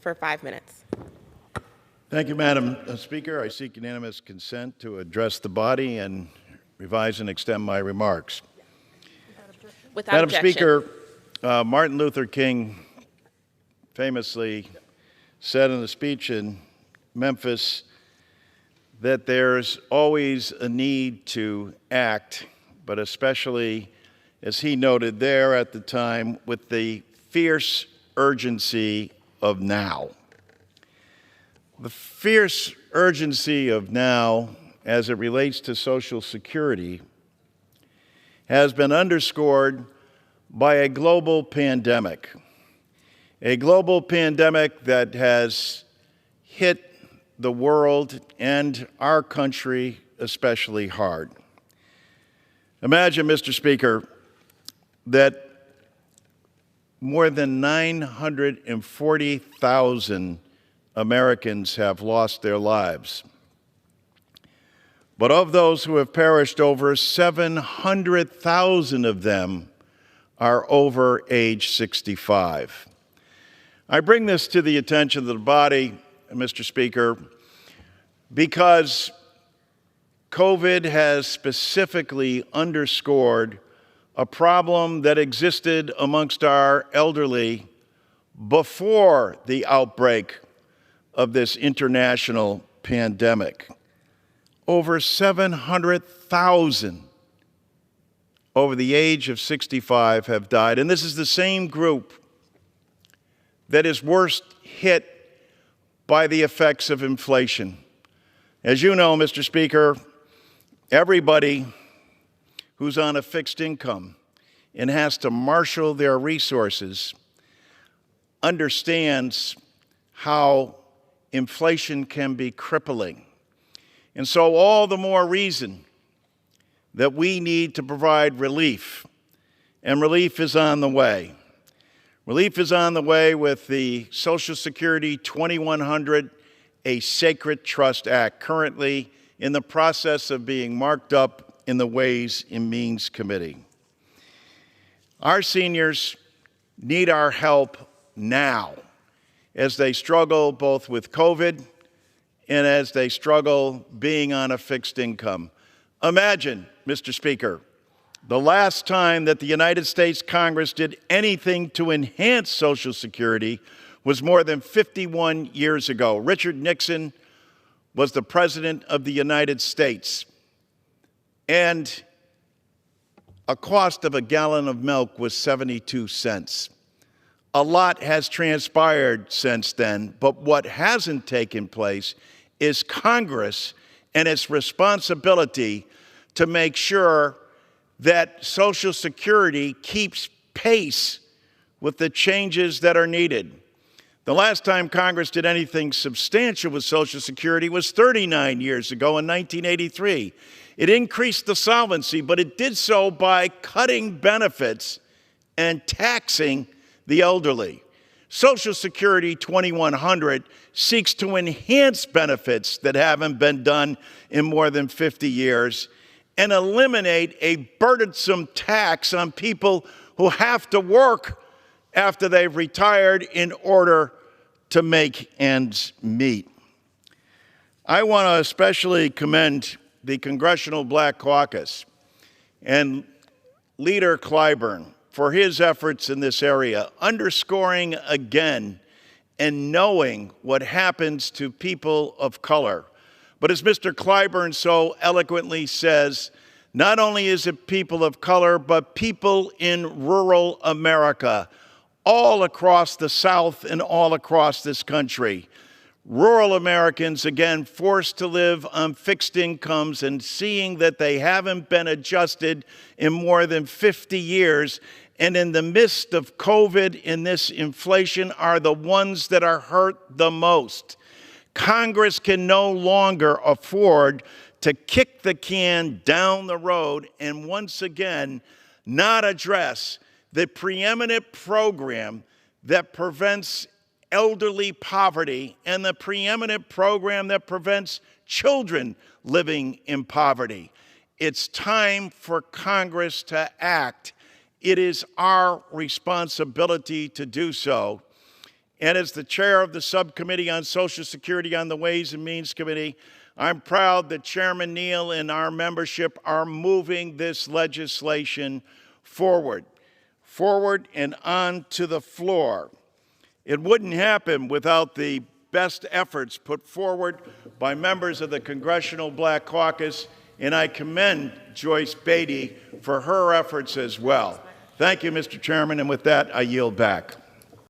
for 5 minutes. Thank you, Madam Speaker. I seek unanimous consent to address the body and revise and extend my remarks. Without Madam objection. Speaker, Martin Luther King famously said in a speech in Memphis that there's always a need to act, but especially, as he noted there at the time, with the fierce urgency of now. The fierce urgency of now, as it relates to Social Security, has been underscored by a global pandemic that has hit the world and our country especially hard. Imagine, Mr. Speaker, that more than 940,000 Americans have lost their lives. But of those who have perished, over 700,000 of them are over age 65. I bring this to the attention of the body, Mr. Speaker, because COVID has specifically underscored a problem that existed amongst our elderly before the outbreak of this international pandemic. Over 700,000 over the age of 65 have died. And this is the same group that is worst hit by the effects of inflation. As you know, Mr. Speaker, everybody who's on a fixed income and has to marshal their resources understands how inflation can be crippling. And so all the more reason that we need to provide relief, and relief is on the way. Relief is on the way with the Social Security 2100, a Sacred Trust Act, currently in the process of being marked up in the Ways and Means Committee. Our seniors need our help now as they struggle both with COVID and as they struggle being on a fixed income. Imagine, Mr. Speaker, the last time that the United States Congress did anything to enhance Social Security was more than 51 years ago. Richard Nixon was the President of the United States, and a cost of a gallon of milk was 72 cents. A lot has transpired since then, but what hasn't taken place is Congress and its responsibility to make sure that Social Security keeps pace with the changes that are needed. The last time Congress did anything substantial with Social Security was 39 years ago in 1983. It increased the solvency, but it did so by cutting benefits and taxing the elderly. Social Security 2100 seeks to enhance benefits that haven't been done in more than 50 years and eliminate a burdensome tax on people who have to work after they've retired in order to make ends meet. I want to especially commend the Congressional Black Caucus and Leader Clyburn for his efforts in this area, underscoring again and knowing what happens to people of color. But as Mr. Clyburn so eloquently says, not only is it people of color, but people in rural America, all across the South and all across this country. Rural Americans, again, forced to live on fixed incomes and seeing that they haven't been adjusted in more than 50 years, and in the midst of COVID and this inflation are the ones that are hurt the most. Congress can no longer afford to kick the can down the road and once again not address the preeminent program that prevents elderly poverty and the preeminent program that prevents children living in poverty. It's time for Congress to act. It is our responsibility to do so. And as the chair of the Subcommittee on Social Security on the Ways and Means Committee, I'm proud that Chairman Neal and our membership are moving this legislation forward and on to the floor. It wouldn't happen without the best efforts put forward by members of the Congressional Black Caucus, and I commend Joyce Beatty for her efforts as well. Thank you, Mr. Chairman, and with that, I yield back.